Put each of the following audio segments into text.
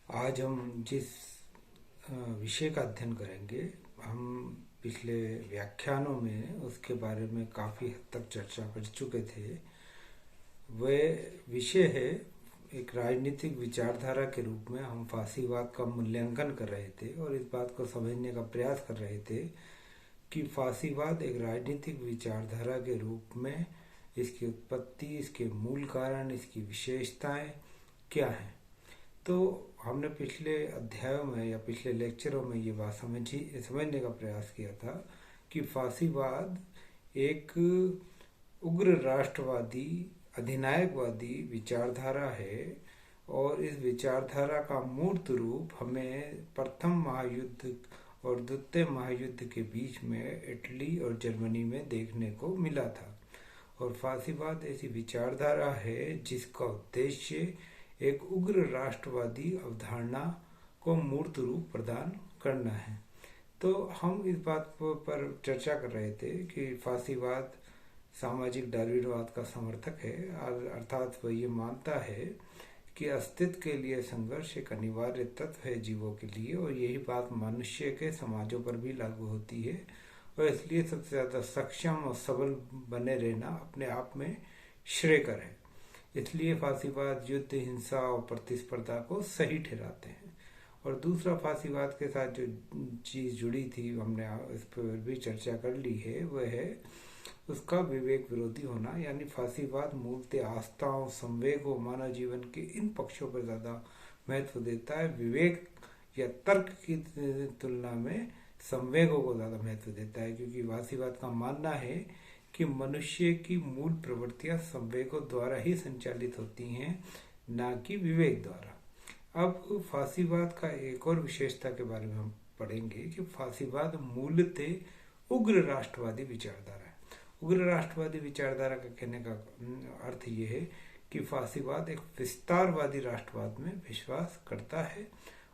आज हम जिस विषय का अध्ययन करेंगे, हम पिछले व्याख्यानों में उसके बारे में काफ़ी हद तक चर्चा कर चुके थे। वह विषय है, एक राजनीतिक विचारधारा के रूप में हम फासीवाद का मूल्यांकन कर रहे थे और इस बात को समझने का प्रयास कर रहे थे कि फासीवाद एक राजनीतिक विचारधारा के रूप में इसकी उत्पत्ति, इसके मूल कारण, इसकी विशेषताएं क्या हैं। तो हमने पिछले अध्यायों में या पिछले लेक्चरों में ये बात समझने का प्रयास किया था कि फासीवाद एक उग्र राष्ट्रवादी अधिनायकवादी विचारधारा है और इस विचारधारा का मूर्त रूप हमें प्रथम महायुद्ध और द्वितीय महायुद्ध के बीच में इटली और जर्मनी में देखने को मिला था। और फासीवाद ऐसी विचारधारा है जिसका उद्देश्य एक उग्र राष्ट्रवादी अवधारणा को मूर्त रूप प्रदान करना है। तो हम इस बात पर चर्चा कर रहे थे कि फासीवाद सामाजिक डार्विनवाद का समर्थक है, अर्थात वह ये मानता है कि अस्तित्व के लिए संघर्ष एक अनिवार्य तत्व है जीवों के लिए, और यही बात मनुष्य के समाजों पर भी लागू होती है और इसलिए सबसे ज़्यादा सक्षम और सबल बने रहना अपने आप में श्रेयकर है। इसलिए फासीवाद युद्ध, हिंसा और प्रतिस्पर्धा को सही ठहराते हैं। और दूसरा फासीवाद के साथ जो चीज़ जुड़ी थी, हमने इस पर भी चर्चा कर ली है, वह है उसका विवेक विरोधी होना। यानी फासीवाद मूलतः आस्थाओं, संवेगों, मानव जीवन के इन पक्षों पर ज़्यादा महत्व देता है। विवेक या तर्क की तुलना में संवेगों को ज़्यादा महत्व देता है, क्योंकि फासीवाद का मानना है कि मनुष्य की मूल प्रवृत्तियां संवेगों द्वारा ही संचालित होती हैं, ना कि विवेक द्वारा। अब फासीवाद का एक और विशेषता के बारे में हम पढ़ेंगे कि फासीवाद मूलतः उग्र राष्ट्रवादी विचारधारा है। उग्र राष्ट्रवादी विचारधारा का कहने का अर्थ ये है कि फासीवाद एक विस्तारवादी राष्ट्रवाद में विश्वास करता है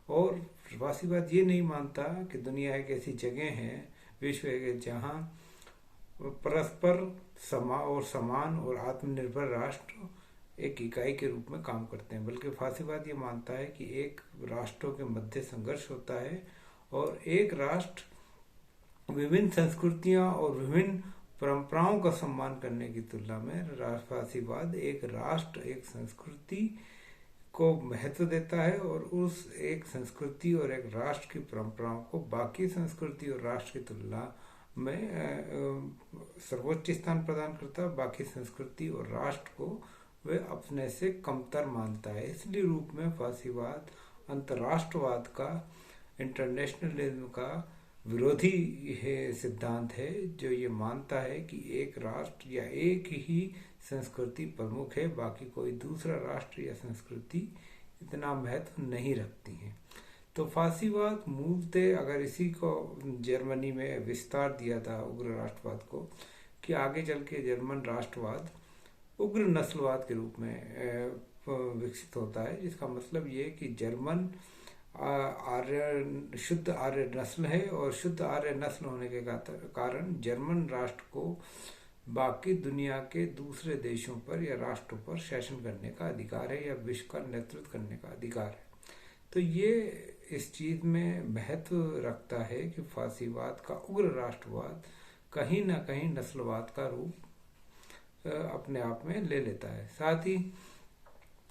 और फासीवाद ये नहीं मानता कि दुनिया एक ऐसी जगह है, विश्व है, जहाँ परस्पर समान और आत्मनिर्भर राष्ट्र एक इकाई के रूप में काम करते हैं, बल्कि फासीवाद ये मानता है कि एक राष्ट्रों के मध्य संघर्ष होता है और एक राष्ट्र विभिन्न संस्कृतियां और विभिन्न परंपराओं का सम्मान करने की तुलना में फासीवाद एक राष्ट्र, एक संस्कृति को महत्व देता है और उस एक संस्कृति और एक राष्ट्र की परंपराओं को बाकी संस्कृति और राष्ट्र की तुलना में सर्वोच्च स्थान प्रदान करता है। बाकी संस्कृति और राष्ट्र को वे अपने से कमतर मानता है। इसलिए रूप में फासीवाद अंतर्राष्ट्रवाद का, इंटरनेशनलिज्म का विरोधी सिद्धांत है, जो ये मानता है कि एक राष्ट्र या एक ही संस्कृति प्रमुख है, बाकी कोई दूसरा राष्ट्र या संस्कृति इतना महत्व नहीं रखती है। तो फासीवाद मूलतः, अगर इसी को जर्मनी में विस्तार दिया था उग्र राष्ट्रवाद को, कि आगे चल के जर्मन राष्ट्रवाद उग्र नस्लवाद के रूप में विकसित होता है, जिसका मतलब ये कि जर्मन शुद्ध आर्य नस्ल है और शुद्ध आर्य नस्ल होने के कारण जर्मन राष्ट्र को बाकी दुनिया के दूसरे देशों पर या राष्ट्रों पर शासन करने का अधिकार है या विश्व का नेतृत्व करने का अधिकार है। तो ये इस चीज में महत्व रखता है कि फासीवाद का उग्र राष्ट्रवाद कहीं ना कहीं नस्लवाद का रूप अपने आप में ले लेता है। साथ ही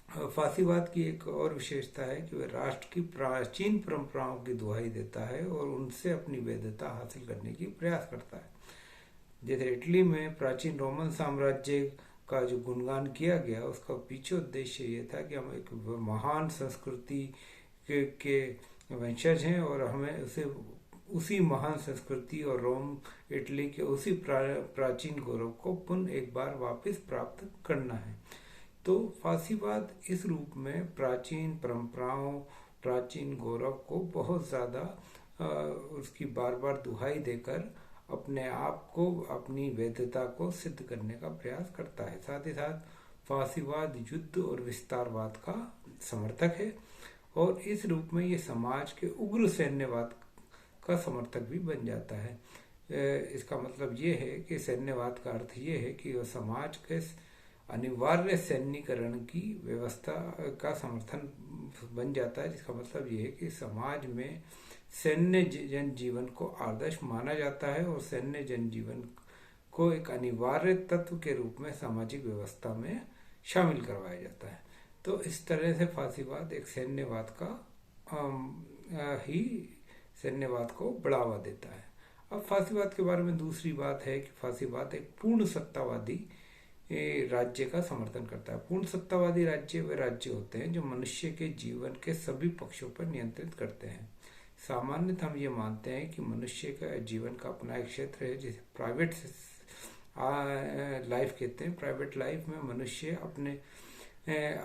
फासीवाद की एक और विशेषता है कि वह राष्ट्र की प्राचीन परंपराओं की दुहाई देता है और उनसे अपनी वैधता हासिल करने की प्रयास करता है। जैसे इटली में प्राचीन रोमन साम्राज्य का जो गुणगान किया गया, उसका पीछे उद्देश्य ये था कि हम एक महान संस्कृति के वंशज हैं और हमें उसी महान संस्कृति और रोम इटली के उसी प्राचीन गौरव को पुनः एक बार वापस प्राप्त करना है। तो फासीवाद इस रूप में प्राचीन परंपराओं, प्राचीन गौरव को बहुत ज़्यादा उसकी बार बार दुहाई देकर अपने आप को, अपनी वैधता को सिद्ध करने का प्रयास करता है। साथ ही साथ फासीवाद युद्ध और विस्तारवाद का समर्थक है और इस रूप में ये समाज के उग्र सैन्यवाद का समर्थक भी बन जाता है। इसका मतलब ये है कि सैन्यवाद का अर्थ ये है कि वह समाज के अनिवार्य सैन्यीकरण की व्यवस्था का समर्थन बन जाता है, जिसका मतलब ये है कि समाज में सैन्य जनजीवन को आदर्श माना जाता है और सैन्य जनजीवन को एक अनिवार्य तत्व के रूप में सामाजिक व्यवस्था में शामिल करवाया जाता है। तो इस तरह से फांसीवाद एक सैन्यवाद का ही सैन्यवाद को बढ़ावा देता है। अब फांसीवाद के बारे में दूसरी बात है कि फांसीवाद एक पूर्ण सत्तावादी राज्य का समर्थन करता है। पूर्ण सत्तावादी राज्य वे राज्य होते हैं जो मनुष्य के जीवन के सभी पक्षों पर नियंत्रित करते हैं। सामान्यतः हम ये मानते हैं कि मनुष्य का जीवन का अपना एक क्षेत्र है जिसे प्राइवेट लाइफ कहते हैं। प्राइवेट लाइफ में मनुष्य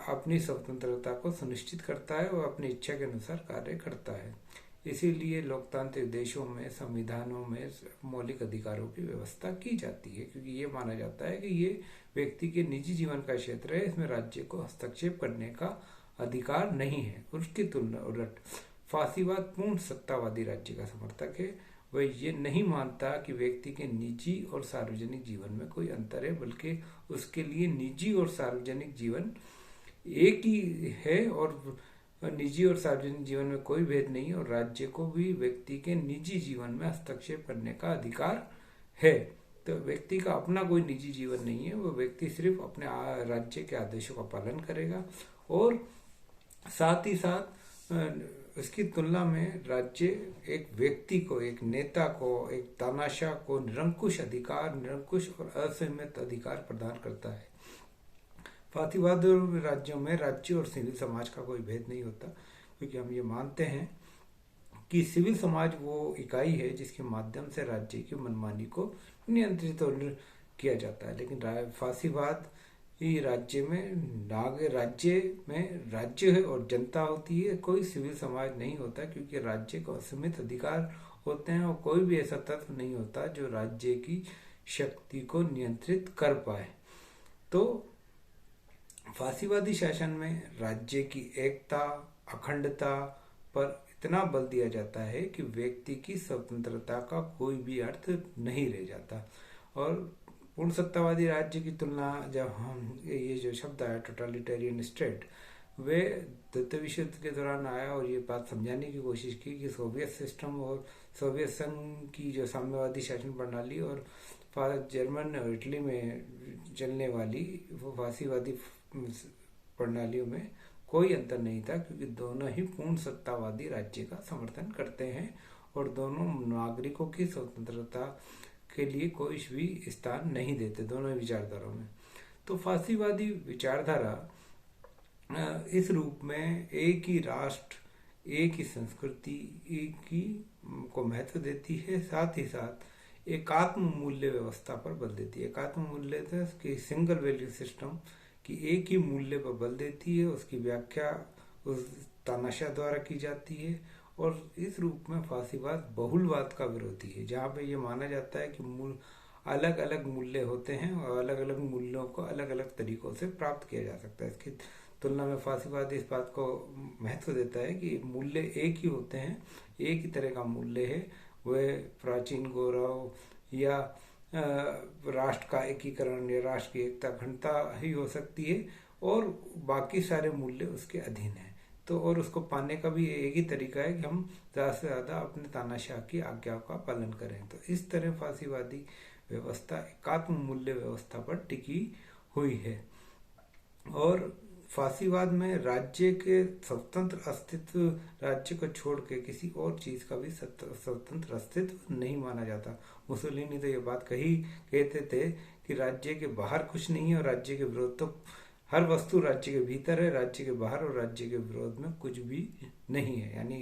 अपनी स्वतंत्रता को सुनिश्चित करता है और अपनी इच्छा के अनुसार कार्य करता है। इसीलिए लोकतांत्रिक देशों में संविधानों में मौलिक अधिकारों की व्यवस्था की जाती है, क्योंकि ये माना जाता है कि ये व्यक्ति के निजी जीवन का क्षेत्र है, इसमें राज्य को हस्तक्षेप करने का अधिकार नहीं है। उसकी तुलना उलट फांसीवाद पूर्ण सत्तावादी राज्य का समर्थक है। वह ये नहीं मानता कि व्यक्ति के निजी और सार्वजनिक जीवन में कोई अंतर है, बल्कि उसके लिए निजी और सार्वजनिक जीवन एक ही है और निजी और सार्वजनिक जीवन में कोई भेद नहीं, और राज्य को भी व्यक्ति के निजी जीवन में हस्तक्षेप करने का अधिकार है। तो व्यक्ति का अपना कोई निजी जीवन नहीं है, वो व्यक्ति सिर्फ अपने राज्य के आदेशों का पालन करेगा। और साथ ही साथ इसकी तुलना में राज्य एक व्यक्ति को, एक नेता को, एक तानाशाह को निरंकुश अधिकार, निरंकुश और असीमित अधिकार प्रदान करता है। फांसीवाद राज्यों में राज्य और सिविल समाज का कोई भेद नहीं होता, क्योंकि हम ये मानते हैं कि सिविल समाज वो इकाई है जिसके माध्यम से राज्य की मनमानी को नियंत्रित किया जाता है। लेकिन फांसीवाद राज्य में राज्य है और जनता होती है, कोई सिविल समाज नहीं होता, क्योंकि राज्य को असीमित अधिकार होते हैं और कोई भी ऐसा तत्व नहीं होता जो राज्य की शक्ति को नियंत्रित कर पाए। तो फांसीवादी शासन में राज्य की एकता, अखंडता पर इतना बल दिया जाता है कि व्यक्ति की स्वतंत्रता का कोई भी अर्थ नहीं रह जाता। और पूर्ण सत्तावादी राज्य की तुलना, जब हम ये जो शब्द आया टोटलिटेरियन स्टेट, वे द्वितीय विश्व युद्ध के दौरान आया और ये बात समझाने की कोशिश की कि सोवियत सिस्टम और सोवियत संघ की जो साम्यवादी शासन प्रणाली और जर्मन और इटली में चलने वाली वो फांसीवादी प्रणालियों में कोई अंतर नहीं था, क्योंकि दोनों ही पूर्ण सत्तावादी राज्य का समर्थन करते हैं और दोनों नागरिकों की स्वतंत्रता के लिए कोई भी स्थान नहीं देते, दोनों विचारधाराओं में। तो फांसीवादी विचारधारा इस रूप में एक ही राष्ट्र, एक ही संस्कृति, एक ही को महत्व देती है, साथ ही साथ एकात्म मूल्य व्यवस्था पर बल देती है। एकात्म मूल्य कि सिंगल वैल्यू सिस्टम की एक ही मूल्य पर बल देती है, उसकी व्याख्या उस तानाशाह द्वारा की जाती है। और इस रूप में फांसीवाद बहुलवाद का विरोधी है, जहाँ पे ये माना जाता है कि अलग अलग मूल्य होते हैं और अलग अलग मूल्यों को अलग अलग तरीकों से प्राप्त किया जा सकता है। इसकी तुलना में फांसीवाद इस बात को महत्व देता है कि मूल्य एक ही होते हैं, एक ही तरह का मूल्य है, वह प्राचीन गौरव या राष्ट्र का एकीकरण या राष्ट्र की एकता, अखंडता ही हो सकती है और बाकी सारे मूल्य उसके अधीन है। तो और उसको पाने का भी एक ही तरीका है कि हम ज़्यादा से ज़्यादा अपने तानाशाह की आज्ञा का पालन करें। तो इस तरह फांसीवादी व्यवस्था एकात्म मूल्य व्यवस्था पर टिकी हुई है। और फांसीवाद में राज्य के स्वतंत्र अस्तित्व, राज्य को छोड़ के किसी और चीज का भी स्वतंत्र अस्तित्व नहीं माना जाता। मुसोलिनी तो ये बात कहते थे कि राज्य के बाहर कुछ नहीं है और राज्य के विरोध, तो हर वस्तु राज्य के भीतर है, राज्य के बाहर और राज्य के विरोध में कुछ भी नहीं है। यानी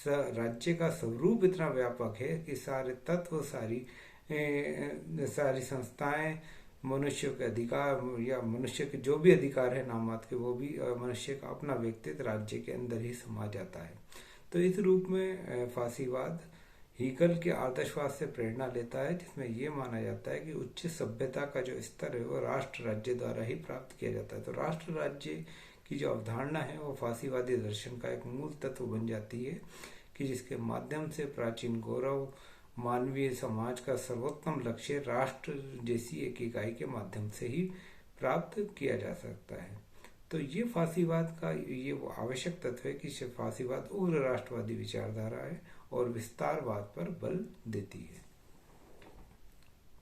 राज्य का स्वरूप इतना व्यापक है कि सारे तत्व, सारी संस्थाएं, मनुष्य के अधिकार या मनुष्य के जो भी अधिकार है नामात के, वो भी मनुष्य का अपना व्यक्तित्व राज्य के अंदर ही समा जाता है। तो इस रूप में फांसीवाद हीगल के आदर्शवाद से प्रेरणा लेता है, जिसमें ये माना जाता है कि उच्च सभ्यता का जो स्तर है वो राष्ट्र राज्य द्वारा ही प्राप्त किया जाता है। तो राष्ट्र राज्य की जो अवधारणा है वो फांसीवादी दर्शन का एक मूल तत्व बन जाती है, कि जिसके माध्यम से प्राचीन गौरव, मानवीय समाज का सर्वोत्तम लक्ष्य राष्ट्र जैसी एक इकाई के माध्यम से ही प्राप्त किया जा सकता है। तो ये फासीवाद का ये वो आवश्यक तत्व है कि फासीवाद उग्र राष्ट्रवादी विचारधारा है और विस्तारवाद पर बल देती है।